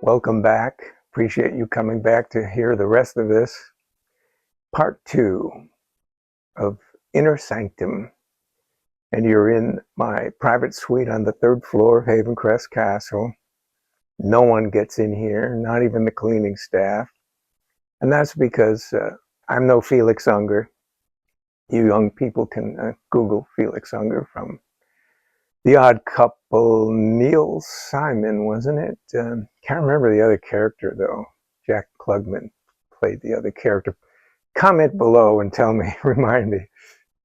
Welcome back. Appreciate you coming back to hear the rest of this. Part 2 of Inner Sanctum. And you're in my private suite on the 3rd floor of Havencrest Castle. No one gets in here, not even the cleaning staff. And that's because I'm no Felix Unger. You young people can Google Felix Unger from The Odd Couple. Neil Simon, wasn't it? Can't remember the other character, though. Jack Klugman played the other character. Comment below and tell me, remind me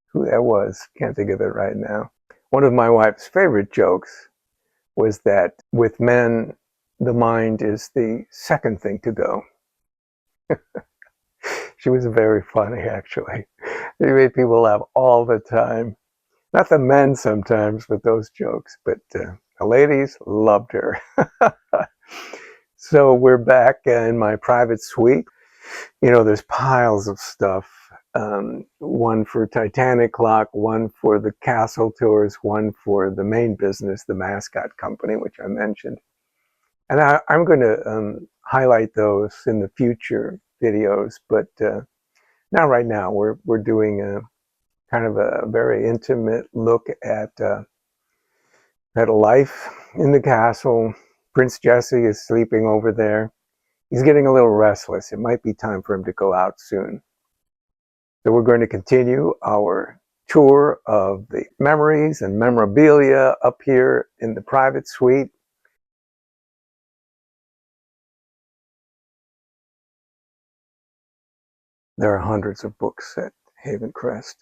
who that was. Can't think of it right now. One of my wife's favorite jokes was that with men, the mind is the second thing to go. She was very funny, actually. She made people laugh all the time. Not the men sometimes with those jokes, but the ladies loved her. So we're back in my private suite. You know, there's piles of stuff. One for Titanic clock, one for the castle tours, one for the main business, the mascot company, which I mentioned. And I'm going to highlight those in the future videos, but not right now. We're doing a kind of a very intimate look at life in the castle. Prince Jesse is sleeping over there. He's getting a little restless. It might be time for him to go out soon. So we're going to continue our tour of the memories and memorabilia up here in the private suite. There are hundreds of books at Havencrest.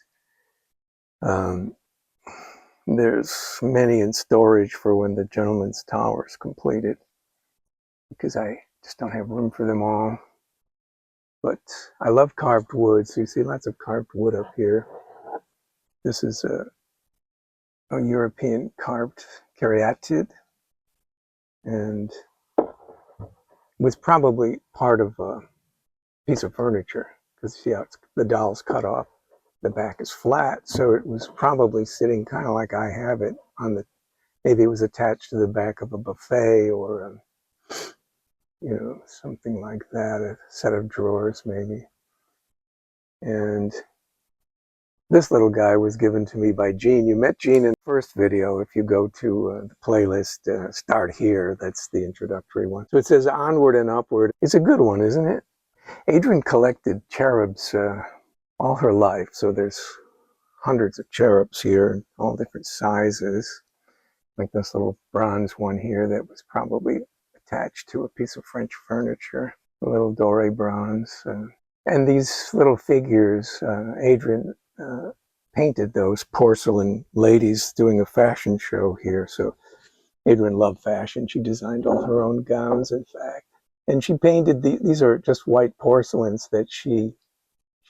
There's many in storage for when the Gentleman's Tower is completed, because I just don't have room for them all. But I love carved wood, so you see lots of carved wood up here. This is a European carved caryatid, and was probably part of a piece of furniture, because see how the doll's cut off. The back is flat, so it was probably sitting kind of like I have it on the, maybe it was attached to the back of a buffet or you know, something like that, a set of drawers maybe. And this little guy was given to me by Gene. You met Gene in the first video. If you go to the playlist, start here, that's the introductory one. So it says Onward and Upward. It's a good one, isn't it? Adrianne collected cherubs all her life, so there's hundreds of cherubs here, all different sizes. Like this little bronze one here that was probably attached to a piece of French furniture, a little doré bronze. And these little figures, Adrianne painted those porcelain ladies doing a fashion show here. So Adrianne loved fashion. She designed all her own gowns, in fact. And she painted, these are just white porcelains that she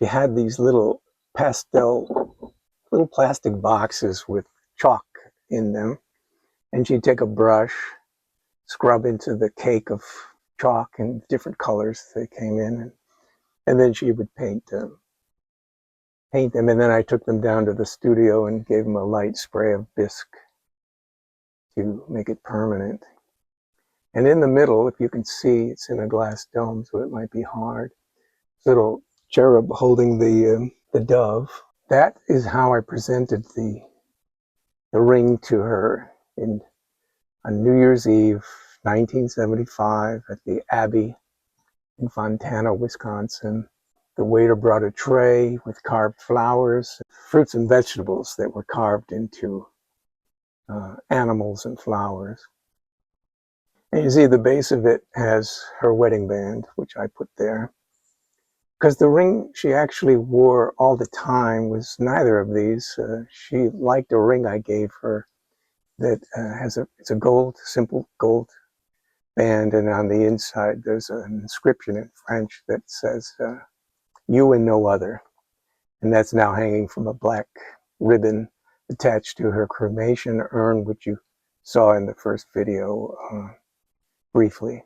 had these little pastel, little plastic boxes with chalk in them. And she'd take a brush, scrub into the cake of chalk in different colors they came in, and then she would paint them. And then I took them down to the studio and gave them a light spray of bisque to make it permanent. And in the middle, if you can see, it's in a glass dome, so it might be hard. Little cherub holding the dove. That is how I presented the ring to her on New Year's Eve, 1975, at the Abbey in Fontana, Wisconsin. The waiter brought a tray with carved flowers, fruits and vegetables that were carved into animals and flowers. And you see the base of it has her wedding band, which I put there. Because the ring she actually wore all the time was neither of these. She liked a ring I gave her that it's a gold, simple gold band, and on the inside there's an inscription in French that says, "You and no other." And that's now hanging from a black ribbon attached to her cremation urn, which you saw in the first video briefly.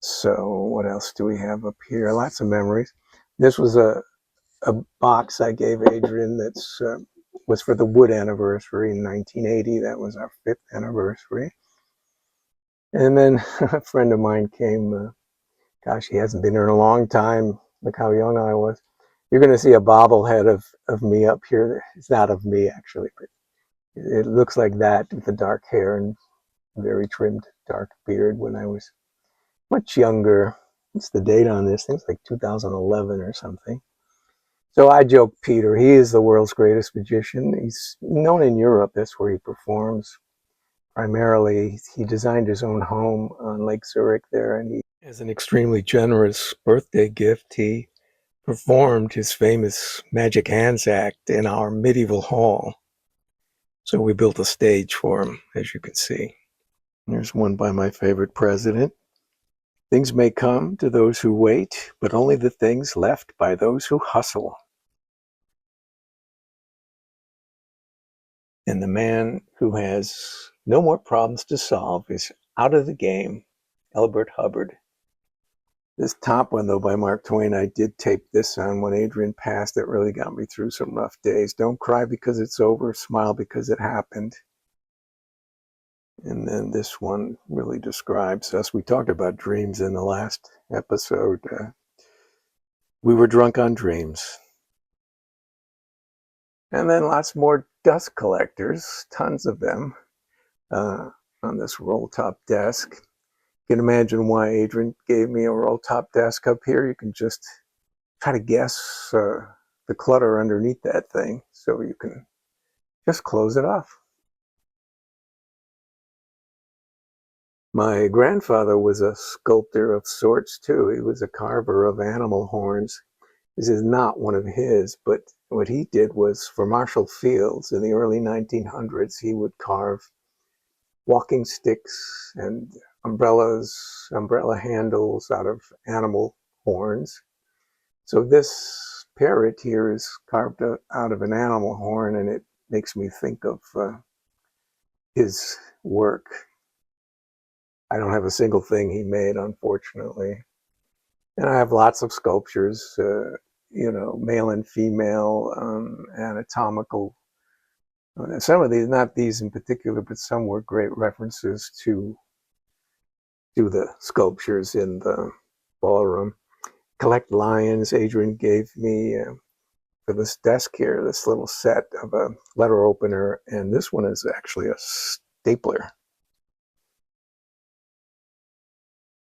So what else do we have up here? Lots of memories. This was a box I gave Adrianne that's was for the Wood anniversary in 1980. That was our 5th anniversary. And then a friend of mine came, gosh, he hasn't been here in a long time. Look how young I was. You're going to see a bobblehead of me up here. It's not of me, actually, but it looks like that with the dark hair and very trimmed dark beard when I was much younger. What's the date on this? I think it's like 2011 or something. So I joke Peter, he is the world's greatest magician. He's known in Europe, that's where he performs. Primarily, he designed his own home on Lake Zurich there, and he, as an extremely generous birthday gift, he performed his famous Magic Hands act in our medieval hall. So we built a stage for him, as you can see. There's one by my favorite president. Things may come to those who wait, but only the things left by those who hustle. And the man who has no more problems to solve is out of the game, Elbert Hubbard. This top one, though, by Mark Twain, I did tape this on when Adrianne passed. It really got me through some rough days. Don't cry because it's over, smile because it happened. And then this one really describes us. We talked about dreams in the last episode. We were drunk on dreams. And then lots more dust collectors, tons of them, on this roll-top desk. You can imagine why Adrianne gave me a roll-top desk up here. You can just try to guess the clutter underneath that thing, so you can just close it off. My grandfather was a sculptor of sorts too. He was a carver of animal horns. This is not one of his, but what he did was for Marshall Fields in the early 1900s, he would carve walking sticks and umbrellas, umbrella handles out of animal horns. So this parrot here is carved out of an animal horn, and it makes me think of his work. I don't have a single thing he made, unfortunately. And I have lots of sculptures, male and female, anatomical. Some of these, not these in particular, but some were great references to the sculptures in the ballroom. Collect lions, Adrianne gave me for this desk here, this little set of a letter opener, and this one is actually a stapler.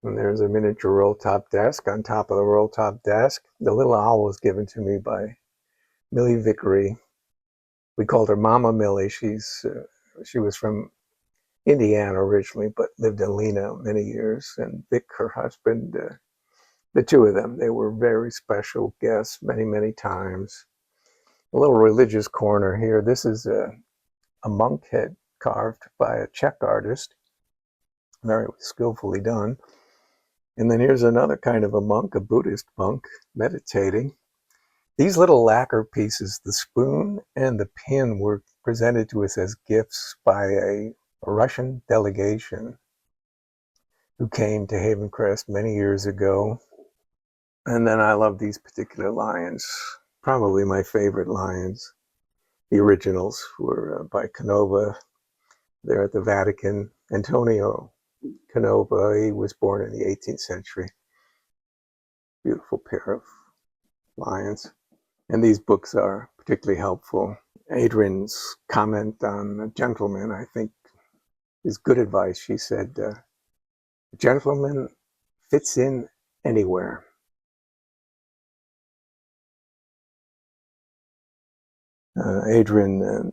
And there's a miniature roll-top desk. On top of the roll-top desk, the little owl was given to me by Millie Vickery. We called her Mama Millie. She was from Indiana originally, but lived in Lena many years. And Vic, her husband, the two of them, they were very special guests many, many times. A little religious corner here. This is a monk head carved by a Czech artist, very skillfully done. And then here's another kind of a monk, a Buddhist monk, meditating. These little lacquer pieces, the spoon and the pin, were presented to us as gifts by a Russian delegation who came to Havencrest many years ago. And then I love these particular lions, probably my favorite lions. The originals were by Canova. They're at the Vatican. Antonio Canova, he was born in the 18th century. Beautiful pair of lions. And these books are particularly helpful. Adrianne's comment on a gentleman, I think, is good advice. She said, a gentleman fits in anywhere. Adrianne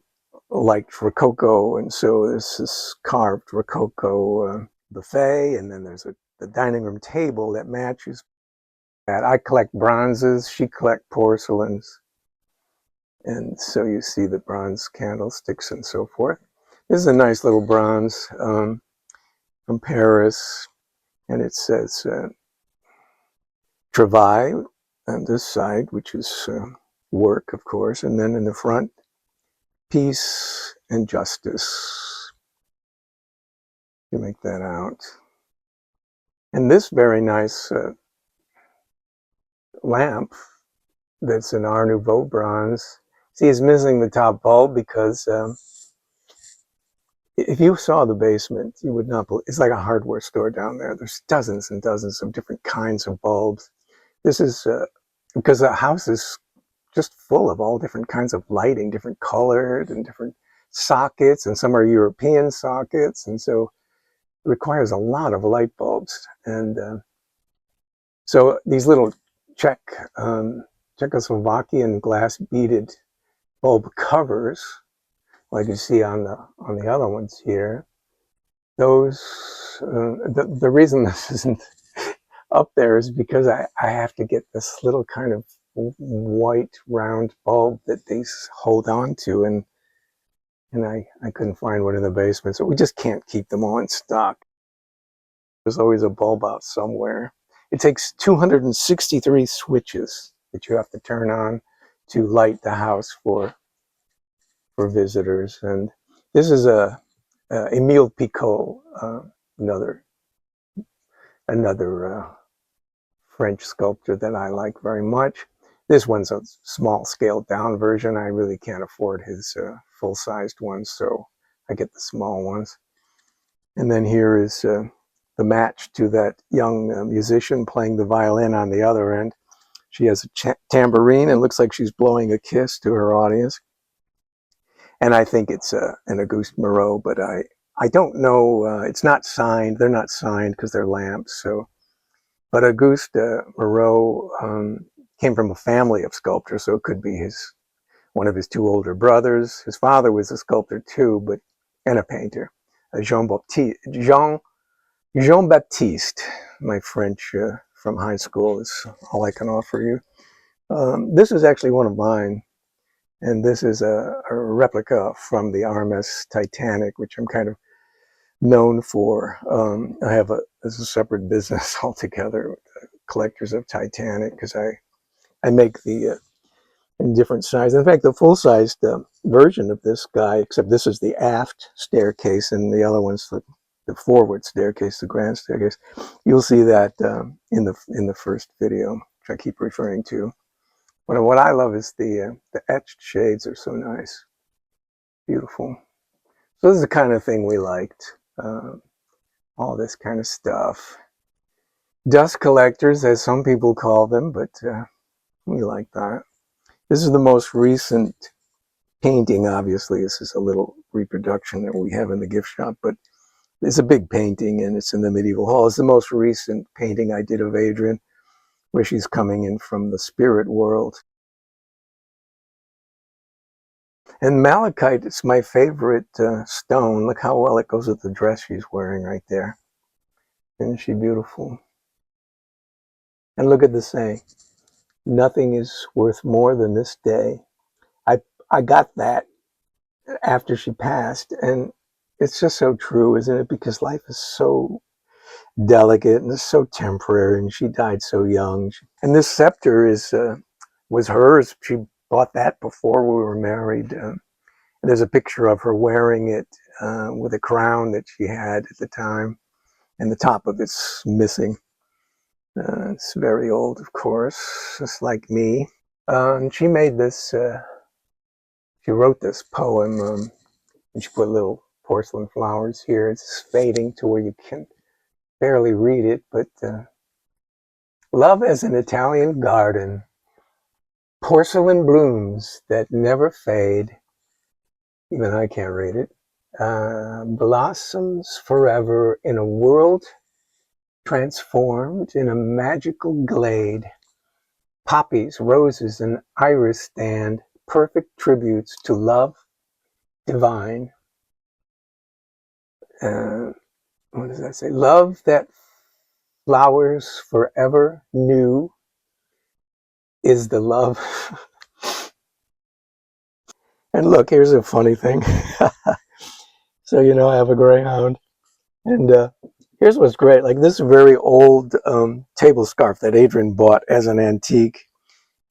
liked Rococo, and so this is carved Rococo buffet, and then there's the dining room table that matches that. I collect bronzes, she collects porcelains, and so you see the bronze candlesticks and so forth. This is a nice little bronze from Paris, and it says Travail on this side, which is work, of course, and then in the front, peace and justice. You make that out. And this very nice lamp that's an Art Nouveau bronze. See, it's missing the top bulb because If you saw the basement, you would not believe. It's like a hardware store down there. There's dozens and dozens of different kinds of bulbs. This is because the house is just full of all different kinds of lighting, different colored and different sockets, and some are European sockets, and so it requires a lot of light bulbs. And so these little Czechoslovakian glass beaded bulb covers, like you see on the other ones here, those the reason this isn't up there is because I have to get this little kind of white round bulb that they hold on to, and I couldn't find one in the basement, so we just can't keep them all in stock. There's always a bulb out somewhere. It takes 263 switches that you have to turn on to light the house for visitors. And this is a Emile Picot, another French sculptor that I like very much. This one's a small scaled down version. I really can't afford his full-sized ones, so I get the small ones. And then here is the match to that young musician playing the violin on the other end. She has a tambourine and looks like she's blowing a kiss to her audience. And I think it's an Auguste Moreau, but I don't know. It's not signed. They're not signed because they're lamps. So, but Auguste Moreau came from a family of sculptors, so it could be one of his two older brothers. His father was a sculptor too, and a painter. Jean Baptiste, my French from high school is all I can offer you. This is actually one of mine. And this is a replica from the RMS Titanic, which I'm kind of known for. I have this is a separate business altogether, collectors of Titanic, because I make the in different sizes. In fact, the full-sized version of this guy, except this is the aft staircase, and the other one's the forward staircase, the grand staircase. You'll see that in the first video, which I keep referring to. But what I love is the etched shades are so nice, beautiful. So this is the kind of thing we liked, all this kind of stuff. Dust collectors, as some people call them, but we like that. This is the most recent painting, obviously. This is a little reproduction that we have in the gift shop, but it's a big painting and it's in the medieval hall. It's the most recent painting I did of Adrianne, where she's coming in from the spirit world. And malachite is my favorite stone. Look how well it goes with the dress she's wearing right there. Isn't she beautiful? And look at the saying, nothing is worth more than this day. I got that after she passed, and it's just so true, isn't it? Because life is so delicate and it's so temporary, and she died so young. And this scepter was hers. She bought that before we were married. There's a picture of her wearing it with a crown that she had at the time, and the top of it's missing. It's very old, of course, just like me. And she made this, she wrote this poem, and she put little porcelain flowers here. It's fading to where you can barely read it, but love as an Italian garden, porcelain blooms that never fade. Even I can't read it. Blossoms forever in a world transformed in a magical glade. Poppies, roses, and iris stand, perfect tributes to love divine. What does that say? Love that flowers forever new is the love. And look, here's a funny thing. So, I have a greyhound. And here's what's great. Like this very old table scarf that Adrianne bought as an antique.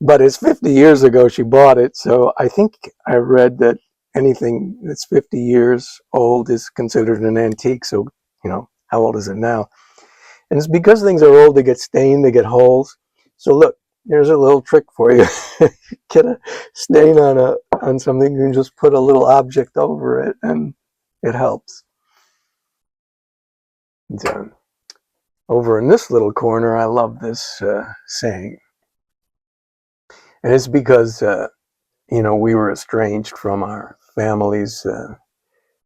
But it's 50 years ago she bought it. So I think I read that anything that's 50 years old is considered an antique. So, how old is it now? And it's because things are old, they get stained, they get holes. So look, here's a little trick for you. Get a stain on something, you can just put a little object over it, and It helps. And, over in this little corner, I love this saying. And it's because, we were estranged from our families.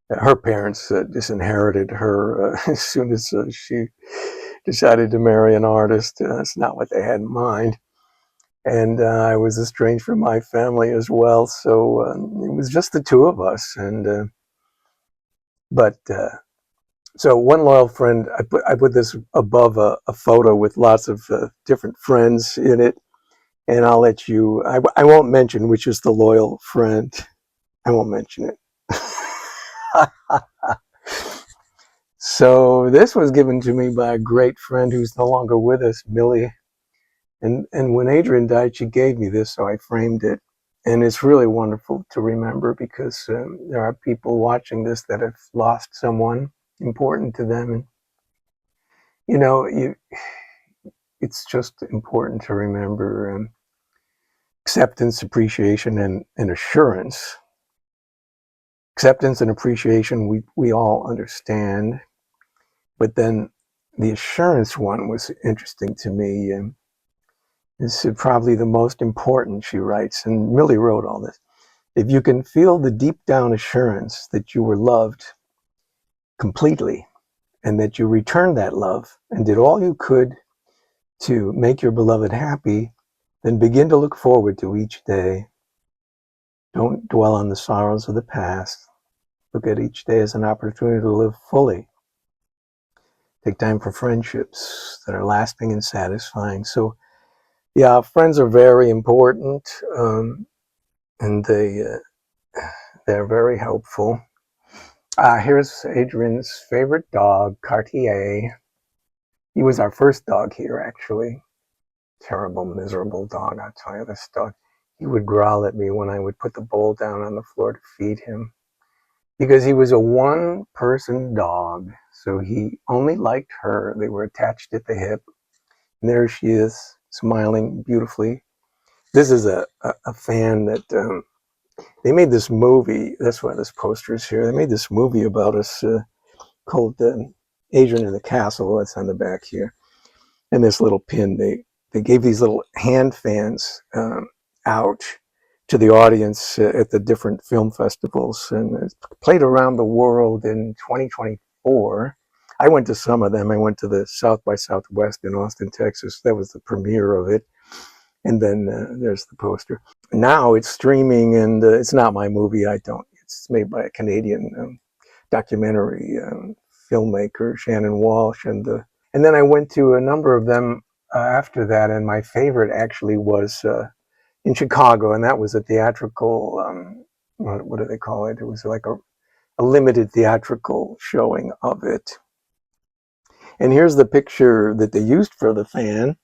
Her parents disinherited her as soon as she decided to marry an artist. That's not what they had in mind. And I was estranged from my family as well. So it was just the two of us. And so one loyal friend, I put this above a photo with lots of different friends in it. And I'll let you, I won't mention which is the loyal friend. I won't mention it. So this was given to me by a great friend who's no longer with us, Millie. And when Adrianne died, she gave me this, so I framed it. And it's really wonderful to remember because there are people watching this that have lost someone important to them. And, it's just important to remember acceptance, appreciation, and assurance. Acceptance and appreciation, we all understand. But then the assurance one was interesting to me. This is probably the most important, she writes, and Millie wrote all this. If you can feel the deep down assurance that you were loved completely and that you returned that love and did all you could to make your beloved happy, then begin to look forward to each day. Don't dwell on the sorrows of the past. Look at each day as an opportunity to live fully. Take time for friendships that are lasting and satisfying. So, yeah, friends are very important, and they're very helpful. Here's Adrianne's favorite dog, Cartier. He was our first dog here, actually. Terrible, miserable dog, I'll tell you. This dog, he would growl at me when I would put the bowl down on the floor to feed him. Because he was a one-person dog, so he only liked her. They were attached at the hip. And there she is, smiling beautifully. This is a fan that they made this movie. That's why this poster is here. They made this movie about us called Adrianne the Castle. That's on the back here. And this little pin, they gave these little hand fans out to the audience at the different film festivals, and it's played around the world in 2024. I went to some of them. I went to the South by Southwest in Austin, Texas. That was the premiere of it. And then there's the poster. Now it's streaming, and it's not my movie. It's made by a Canadian documentary filmmaker, Shannon Walsh. And then I went to a number of them after that, and my favorite actually was in Chicago, and that was a theatrical, what do they call it? It was like a limited theatrical showing of it. And here's the picture that they used for the fan.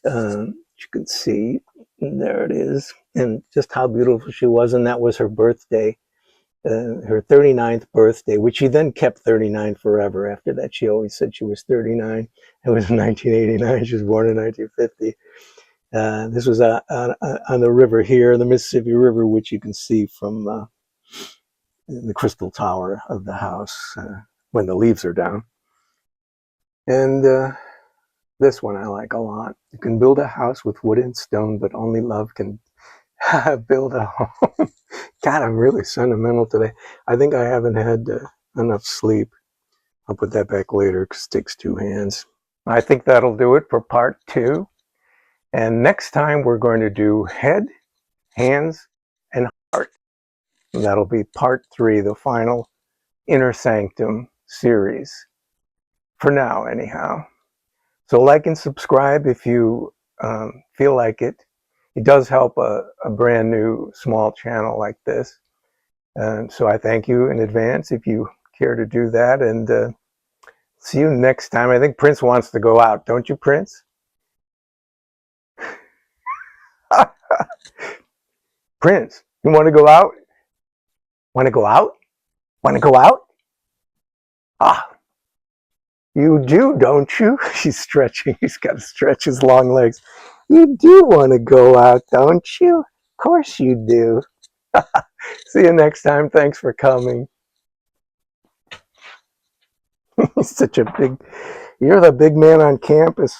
You can see, there it is, and just how beautiful she was. And that was her birthday, her 39th birthday, which she then kept 39 forever. After that, she always said she was 39. It was 1989. She was born in 1950. This was on the river here, the Mississippi River, which you can see from the crystal tower of the house when the leaves are down. And this one I like a lot. You can build a house with wood and stone, but only love can build a home. God, I'm really sentimental today. I think I haven't had enough sleep. I'll put that back later because it takes two hands. I think that'll do it for part 2. And next time we're going to do head, hands, and heart. And that'll be part 3, the final Inner Sanctum series. For now, anyhow. So like and subscribe if you feel like it. It does help a brand new small channel like this. So I thank you in advance if you care to do that. And see you next time. I think Prince wants to go out. Don't you, Prince? Prince, you want to go out? Want to go out? Want to go out? Ah, you do, don't you? He's stretching. He's got to stretch his long legs. You do want to go out, don't you? Of course you do. See you next time. Thanks for coming. He's such a big, you're the big man on campus.